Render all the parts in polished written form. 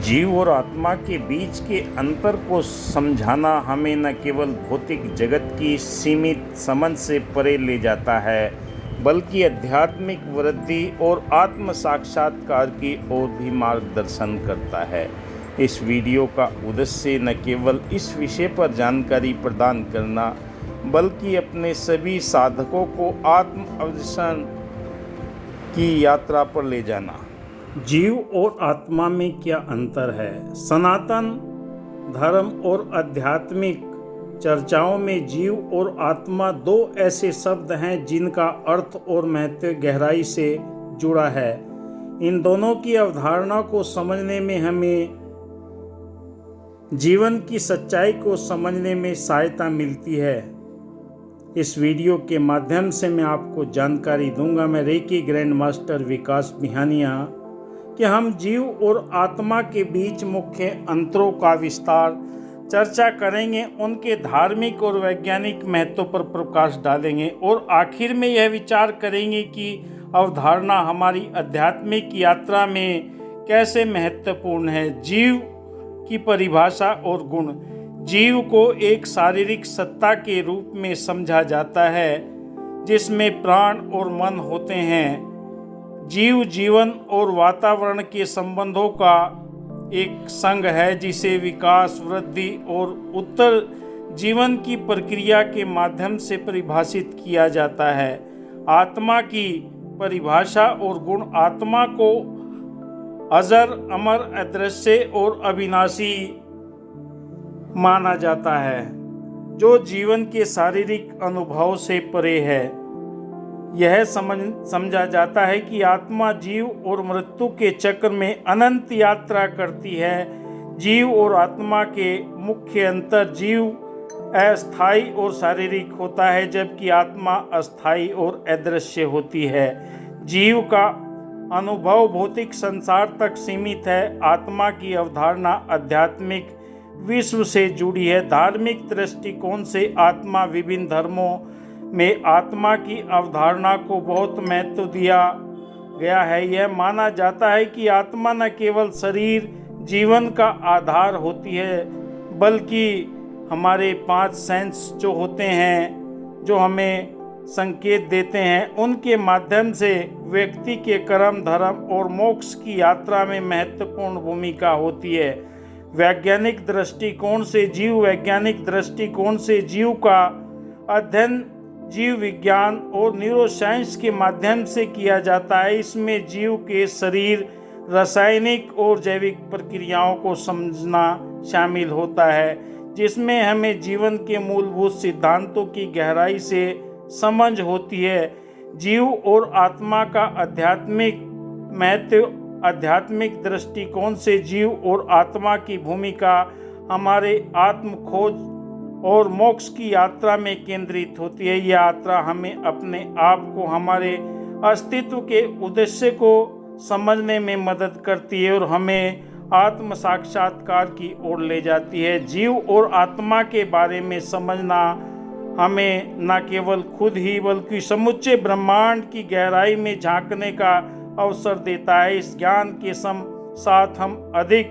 जीव और आत्मा के बीच के अंतर को समझाना हमें न केवल भौतिक जगत की सीमित समझ से परे ले जाता है, बल्कि आध्यात्मिक वृद्धि और आत्म साक्षात्कार की ओर भी मार्गदर्शन करता है। इस वीडियो का उद्देश्य न केवल इस विषय पर जानकारी प्रदान करना, बल्कि अपने सभी साधकों को आत्म अन्वेषण की यात्रा पर ले जाना। जीव और आत्मा में क्या अंतर है? सनातन धर्म और आध्यात्मिक चर्चाओं में जीव और आत्मा दो ऐसे शब्द हैं जिनका अर्थ और महत्व गहराई से जुड़ा है। इन दोनों की अवधारणा को समझने में हमें जीवन की सच्चाई को समझने में सहायता मिलती है। इस वीडियो के माध्यम से मैं आपको जानकारी दूंगा। मैं रेकी ग्रैंड मास्टर विकास बिहानिया कि हम जीव और आत्मा के बीच मुख्य अंतरों का विस्तार चर्चा करेंगे, उनके धार्मिक और वैज्ञानिक महत्व पर प्रकाश डालेंगे और आखिर में यह विचार करेंगे कि अवधारणा हमारी आध्यात्मिक यात्रा में कैसे महत्वपूर्ण है। जीव की परिभाषा और गुण। जीव को एक शारीरिक सत्ता के रूप में समझा जाता है जिसमें प्राण और मन होते हैं। जीव जीवन और वातावरण के संबंधों का एक संघ है जिसे विकास, वृद्धि और उत्तर जीवन की प्रक्रिया के माध्यम से परिभाषित किया जाता है। आत्मा की परिभाषा और गुण। आत्मा को अजर, अमर, अदृश्य और अविनाशी माना जाता है, जो जीवन के शारीरिक अनुभव से परे है। यह समझा जाता है कि आत्मा जीव और मृत्यु के चक्र में अनंत यात्रा करती है। जीव और आत्मा के मुख्य अंतर। जीव अस्थायी और शारीरिक होता है, जबकि आत्मा अस्थायी और अदृश्य होती है। जीव का अनुभव भौतिक संसार तक सीमित है। आत्मा की अवधारणा आध्यात्मिक विश्व से जुड़ी है। धार्मिक दृष्टिकोण से आत्मा। विभिन्न धर्मों में आत्मा की अवधारणा को बहुत महत्व दिया गया है। यह माना जाता है कि आत्मा न केवल शरीर, जीवन का आधार होती है, बल्कि हमारे 5 सेंस जो होते हैं, जो हमें संकेत देते हैं, उनके माध्यम से व्यक्ति के कर्म, धर्म और मोक्ष की यात्रा में महत्वपूर्ण भूमिका होती है। वैज्ञानिक दृष्टिकोण से जीव। वैज्ञानिक दृष्टिकोण से जीव का अध्ययन जीव विज्ञान और न्यूरोसाइंस के माध्यम से किया जाता है। इसमें जीव के शरीर, रासायनिक और जैविक प्रक्रियाओं को समझना शामिल होता है, जिसमें हमें जीवन के मूलभूत सिद्धांतों की गहराई से समझ होती है। जीव और आत्मा का आध्यात्मिक महत्व। आध्यात्मिक दृष्टिकोण से जीव और आत्मा की भूमिका हमारे आत्म खोज और मोक्ष की यात्रा में केंद्रित होती है। यह यात्रा हमें अपने आप को, हमारे अस्तित्व के उद्देश्य को समझने में मदद करती है और हमें आत्म साक्षात्कार की ओर ले जाती है। जीव और आत्मा के बारे में समझना हमें न केवल खुद ही बल्कि समुच्चे ब्रह्मांड की गहराई में झांकने का अवसर देता है। इस ज्ञान के साथ हम अधिक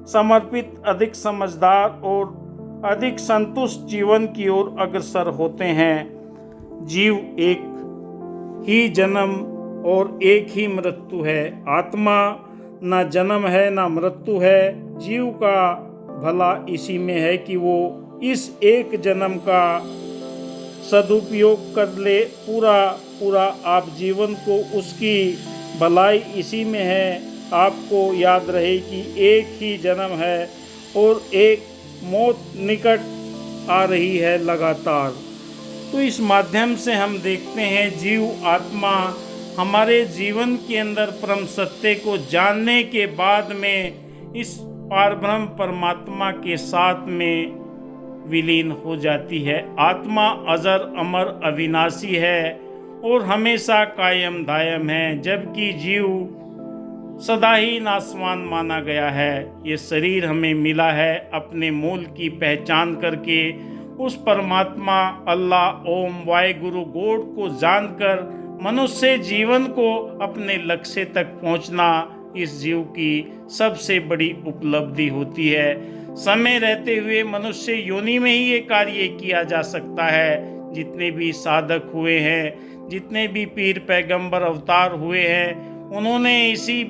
समर्पित, अधिक समझदार और अधिक संतुष्ट जीवन की ओर अग्रसर होते हैं। जीव एक ही जन्म और एक ही मृत्यु है। आत्मा न जन्म है न मृत्यु है। जीव का भला इसी में है कि वो इस एक जन्म का सदुपयोग कर ले। पूरा आप जीवन को उसकी भलाई इसी में है। आपको याद रहे कि एक ही जन्म है और एक मौत निकट आ रही है लगातार। तो इस माध्यम से हम देखते हैं जीव आत्मा हमारे जीवन के अंदर परम सत्य को जानने के बाद में इस पारब्रह्म परमात्मा के साथ में विलीन हो जाती है। आत्मा अजर, अमर, अविनाशी है और हमेशा कायम दायम है, जबकि जीव सदा ही नासवान माना गया है। ये शरीर हमें मिला है अपने मूल की पहचान करके, उस परमात्मा, अल्लाह, ओम, वाहिगुरु, गॉड को जानकर मनुष्य जीवन को अपने लक्ष्य तक पहुंचना इस जीव की सबसे बड़ी उपलब्धि होती है। समय रहते हुए मनुष्य योनि में ही ये कार्य किया जा सकता है। जितने भी साधक हुए हैं, जितने भी पीर पैगंबर अवतार हुए हैं, उन्होंने इसी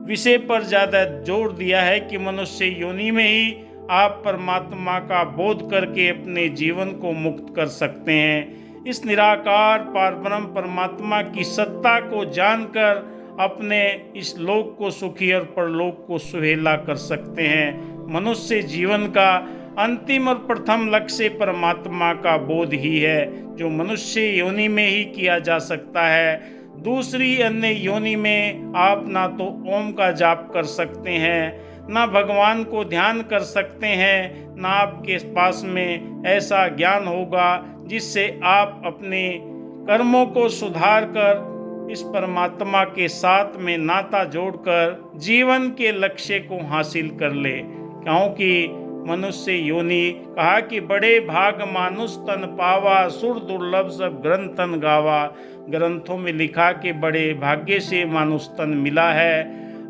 विषय पर ज़्यादा जोर दिया है कि मनुष्य योनि में ही आप परमात्मा का बोध करके अपने जीवन को मुक्त कर सकते हैं। इस निराकार पारब्रह्म परमात्मा की सत्ता को जानकर अपने इस लोक को सुखी और परलोक को सुहेला कर सकते हैं। मनुष्य जीवन का अंतिम और प्रथम लक्ष्य परमात्मा का बोध ही है, जो मनुष्य योनि में ही किया जा सकता है। दूसरी अन्य योनि में आप ना तो ओम का जाप कर सकते हैं, ना भगवान को ध्यान कर सकते हैं, ना आपके पास में ऐसा ज्ञान होगा जिससे आप अपने कर्मों को सुधार कर इस परमात्मा के साथ में नाता जोड़कर जीवन के लक्ष्य को हासिल कर ले। क्योंकि मनुष्य योनि कहा कि बड़े भाग मानुष तन पावा, सुर दुर्लभ सब ग्रंथन गावा। ग्रंथों में लिखा कि बड़े भाग्य से मानुष तन मिला है।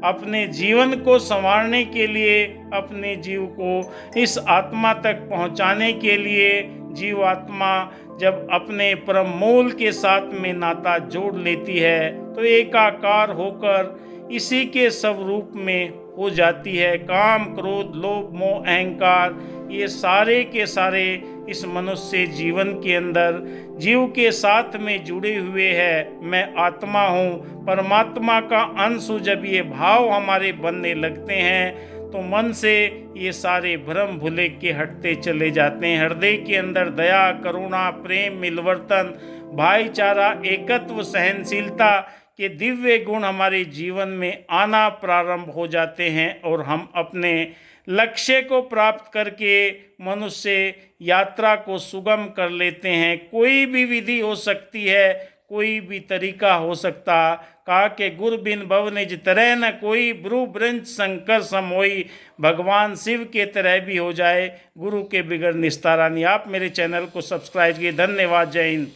अपने जीवन को संवारने के लिए, अपने जीव को इस आत्मा तक पहुंचाने के लिए जीवात्मा जब अपने परम मूल के साथ में नाता जोड़ लेती है तो एकाकार होकर इसी के स्वरूप में हो जाती है। काम, क्रोध, लोभ, मोह, अहंकार ये सारे के सारे इस मनुष्य जीवन के अंदर जीव के साथ में जुड़े हुए हैं। मैं आत्मा हूँ, परमात्मा का अंश हूँ। जब ये भाव हमारे बनने लगते हैं तो मन से ये सारे भ्रम भुले के हटते चले जाते हैं। हृदय के अंदर दया, करुणा, प्रेम, मिलवर्तन, भाईचारा, एकत्व, सहनशीलता के दिव्य गुण हमारे जीवन में आना प्रारंभ हो जाते हैं और हम अपने लक्ष्य को प्राप्त करके मनुष्य यात्रा को सुगम कर लेते हैं। कोई भी विधि हो सकती है, कोई भी तरीका हो सकता। कहा कि गुरु बिन भव निज तरह न कोई, ब्रू ब्रंच शंकर समोई। भगवान शिव के तरह भी हो जाए, गुरु के बिगड़ निस्तारा नहीं। आप मेरे चैनल को सब्सक्राइब किए। धन्यवाद। जय हिंद।